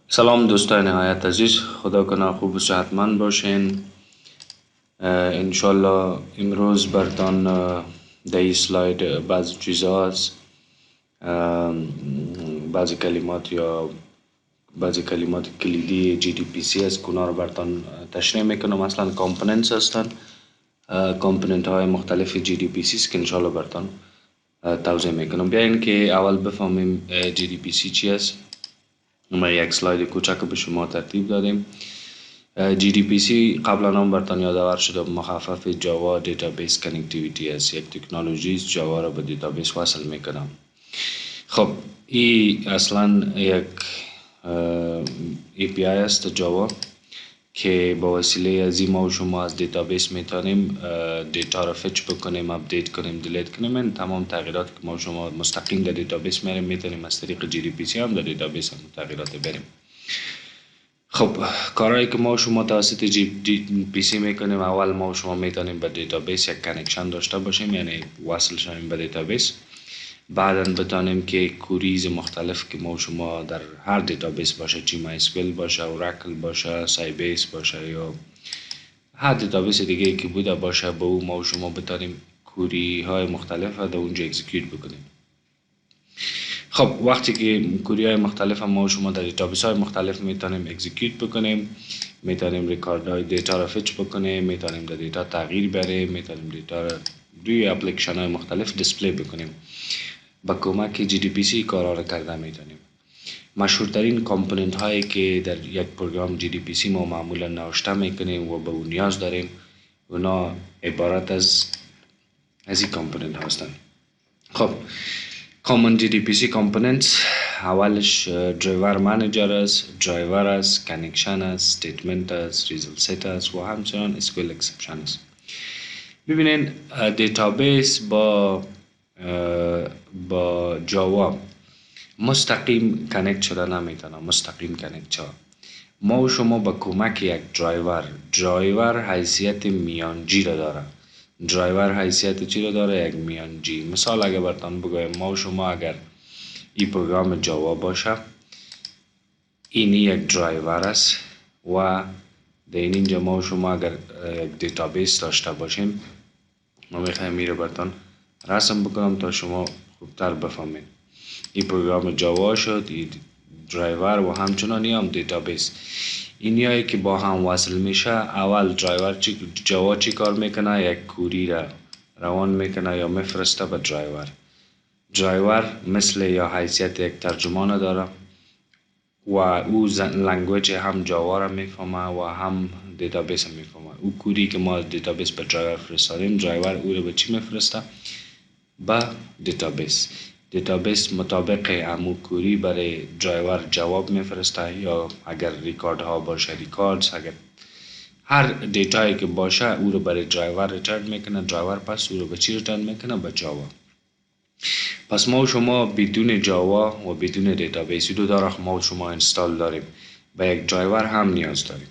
سلام دوستان نهایت عزیز، خدا کنه خوب و صحتمند باشین. انشالله امروز برتان در این سلاید بعض چیزا هست، بعضی کلمات یا بعضی کلمات کلیدی JDBC است که اونا رو برتان تشریح میکنم. مثلا کامپوننتس هستن، کامپوننت های مختلف JDBC است که انشالله برتان توضیح میکنم. بیاین که اول بفهمیم JDBC چی است. ما یک سلاید کوچک به شما ترتیب دادیم. JDBC قبلا هم برتان یادآور شده، مخفف جاوا دیتابیس کانکتیویتی است. یک تکنولوژی است جاوا را به دیتابیس وصل میکنم. خب این اصلا یک API است جاوا که با وسیله از این ما و شما از دیتابیس میتونیم دیتا را فچ بکنیم، اپدیت کنیم، دیلیت کنیم. این تمام تغییرات که ما و شما مستقیم در دیتابیس میریم میتونیم از طریق JDBC هم در دیتابیس هم تغییرات بریم. خب کارهایی که ما و شما توسط JDBC میکنیم، اول ما و شما میتونیم به دیتابیس یک کانکشن داشته باشیم، یعنی وصل شویم به دیتابیس. بعدا بتانیم که کوریز مختلف که ما و شما در هر دیتابیس باشه، چی MySQL باشه، اوراکل باشه، سایبیس باشه یا هر دیتابیس دیگه که بوده باشه، با او ما و شما بتانیم کوری های مختلف در اونجا اکزیکیوت بکنیم. خب وقتی که کوری های مختلف ما و شما در دیتابیس های مختلف میتونیم اکزیکیوت بکنیم، میتونیم ریکارد های دیتا را فچ بکنیم، میتونیم در دیتا تغییر بریم، میتونیم دیتا را روی اپلیکیشن های مختلف دیسپلی بکنیم. با کمک JDBC کارا را کرده میتونیم. مشهورترین کامپوننت هایی که در یک پروگرام JDBC ما معمولا نوشته میکنیم و به اون نیاز داریم، اونا عبارت از این کامپوننت هستند. خب common JDBC components اولش driver manager است، driver است، connection است، statement است، result set است و همچنان SQL exception است. ببینین دیتابیس با جاوا مستقیم کنکت شده نمیتونه. مستقیم کنکت شده ما و شما با کمک یک درایور حیثیت میانجی را داره. درایور حیثیت چی را داره؟ یک میانجی. مثال اگر برتان بگویم، ما و شما اگر این پروگرام جاوا باشه، این یک درایور است و در اینجا ما و شما اگر یک دیتابیس داشته باشیم، ما میخوایم میره برتان رسم بکنم تا شما خوبتر بفهمید. این پروگرام جاوا شد، این درایور و همچنان هم دیتابیس. اینیایی که با هم وصل میشه، اول درایور جاوا چی کار میکنه؟ یک کوری را روان میکنه یا میفرسته به درایور. درایور مثل یا حیثیت یک ترجمان داره و او لنگویج هم جاوا را میفهمه و هم دیتابیس هم میفهمه. او کوری که ما دیتابیس به درایور فرستادیم، درایور او را به چی میفرسته؟ به دیتابیس. دیتابیس مطابق امو کوری برای درایور جواب میفرسته، یا اگر ریکارد ها باشه ریکاردز، اگر هر دیتایی که باشه او رو برای درایور ریترن میکنه. درایور پس او رو به چی ریترن میکنه؟ به جاوا. پس ما و شما بدون جاوا و بدون دیتابیس دو داره ما و شما اینستال داریم، به یک درایور هم نیاز داریم.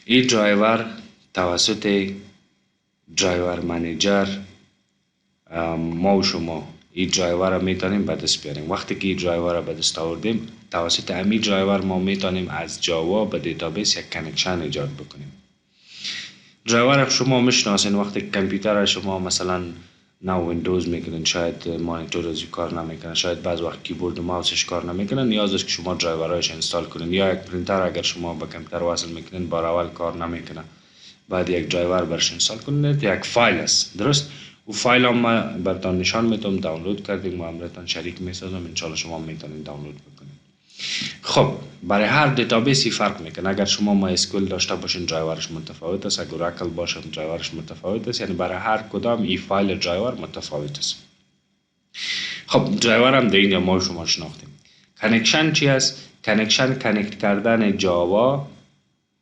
این درایور توسط درایور منیجر ما و شما این درایور را میتونیم به دست بیاریم. وقتی که این درایور را به دست آوردیم، توسط همین درایور ما میتونیم از جاوا به دیتابیس یک کانکشن ایجاد بکنیم. درایور شما میشناسین. وقتی کامپیوتر شما مثلا نو ویندوز میکنین، شاید مانیتور از کار نمیکنه، شاید بعض وقت کیبورد و ماوسش کار نمیکنه، نیاز است که شما درایورایش انستال کنین. یا یک پرینتر اگر شما به کامپیوتر وصل میکنین، بار اول کار نمیکنه، بعد یک درایور برش انستال کنین. یک فایل است، درست؟ و فایل هم ما براتون نشان میدم، دانلود کردیم و براتون شریک میسازم، انشالله شما میتونید دانلود بکنید. خب برای هر دیتابیسی فرق میکنه. اگر شما MySQL داشته باشین، درایورش متفاوت است. اگر اوراکل باشه، درایورش متفاوت است. یعنی برای هر کدام این فایل درایور متفاوت است. خب درایور هم در اینجا ما شما شناختیم. کانکشن چی است؟ کانکشن کانکت کردن جاوا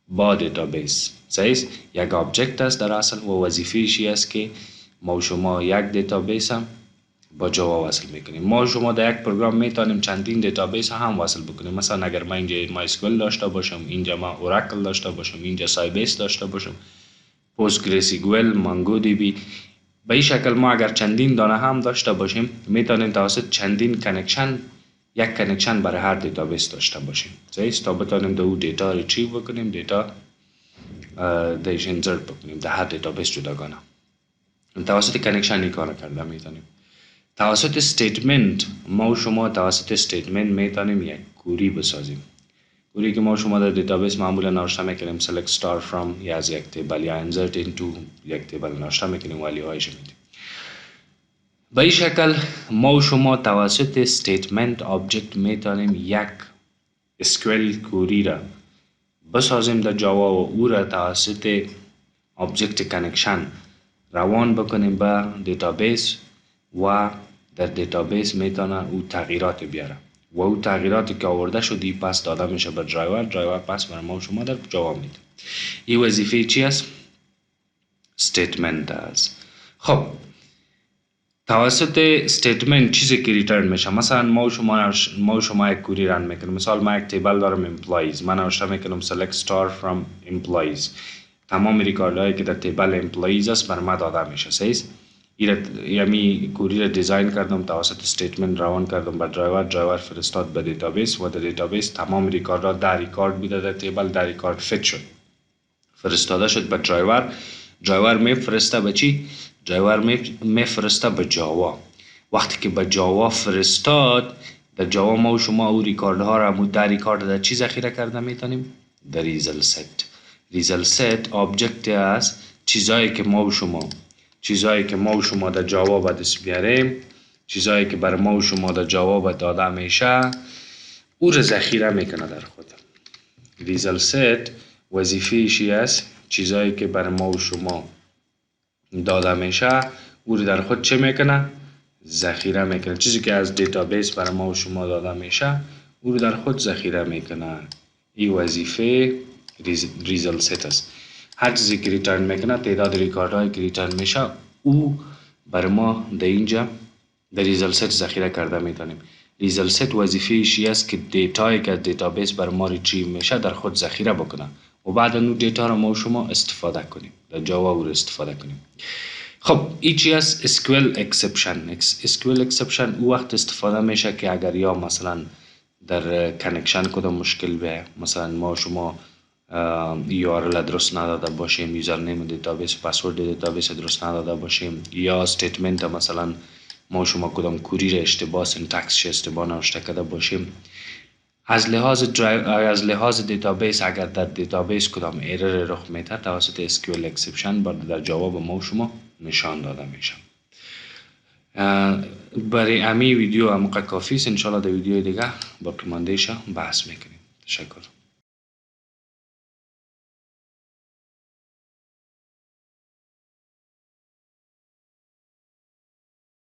با دیتابیس. صحیح؟ یک آبجکت است در اصل و وظیفه‌اش است که ما و شما یک دیتابیس هم با جاوا وصل میکنیم. ما و شما در یک پروگرام میتونیم چندین دیتابیس هم وصل بکنیم. مثلا اگر من اینجا MySQL داشته باشم، اینجا ما اوراکل داشته باشم، اینجا سایبیس داشته باشم، PostgreSQL، MongoDB، به این شکل ما اگر چندین دانه هم داشته باشیم، میتونیم توسط چندین کانکشن یک کانکشن برای هر دیتابیس داشته باشیم تا بتونیم در اون دیتا ریتریو بکنیم، دیتا دیش انسرت بکنیم در هر دیتابیس جداگانه. توسط کانکشن این کار کرده میتونیم. توسط استیتمنت ما و شما توسط استیتمنت میتونیم یک کوری بسازیم. کوری که ما شما در دیتابیس معمولا نوشته میکنیم select star from یا از یک تیبل یا insert into یک تیبل نوشته میکنیم ولی هایش میدیم. به این شکل ما و شما توسط استیتمنت آبجکت میتونیم یک SQL کوری را بسازیم در جاوا و او را توسط آبجکت کانکشن روان بکنیم به دیتابیس و در دیتابیس میتونه او تغییرات بیاره و او تغییراتی که آورده شدی پس داده میشه به درایور پس برای ما و شما در جاوا میده. این وظیفه چی است؟ استیتمنت است. خب توسط استیتمنت چیزی که ریترن میشه، مثلا ما و شما یک کوری رن میکنیم. مثال ما یک تیبل دارم امپلایز، من نوشته میکنم select star from employees، تمام ریکارد هایی که در تیبل امپلایز است بر ما داده میشه. صحیح؟ یعنی کوری را دیزاین کردم، توسط استیتمنت روان کردم به درایور فرستاد به دیتابیس و در دیتابیس تمام ریکاردها در ریکارد بوده در تیبل، در ریکارد فیت شد، فرستاده شد به درایور میفرسته به چی؟ درایور میفرسته به جاوا. وقتی که به جاوا فرستاد، در جاوا ما و شما او ریکاردها را در ریکارد در چی ذخیره کرده میتونیم؟ در ریزل ست آبجکت است، چیزایی که ما و شما در جاوا به دست بیاریم، چیزایی که بر ما و شما در جاوا به داده میشه او را ذخیره میکنه در خود. ریزل ست وظیفه‌اش است چیزایی که بر ما و شما داده میشه او را در خود چه میکنه؟ ذخیره میکنه. چیزی که از دیتابیس بر ما و شما داده میشه او را در خود ذخیره میکنه. این وظیفه ریزل ست است. هر چیزی که ریترن میکنه، تعداد ریکاردهایی که ریترن میشه او بر ما در اینجا در ریزل ست ذخیره کرده میتونیم. ریزل ست وظیفه‌اش است که دیتایی که از دیتابیس بر ما ریتریو میشه در خود ذخیره بکنه و بعد اون دیتا را ما و شما استفاده کنیم، در جاوا او را استفاده کنیم. خب این چی است؟ SQL exception او وقت استفاده میشه که اگر یا مثلا در کانکشن کدام مشکل به، مثلا ما و شما URL درست نداده باشیم، یوزرنیم دیتابیس، پسورد دیتابیس درست نداده باشیم، یا استیتمنت مثلا ما و شما کدام کوری را اشتباه سینتکسش اشتباه نوشته کرده باشیم، از لحاظ دیتابیس اگر در دیتابیس کدام ایرر رخ میده توسط SQL exception در جواب ما و شما نشان داده میشه. برای امی ویدیو همقدر کافی است. انشالله در ویدیو دیگه باقی مانده بحث میکنیم. تشکر.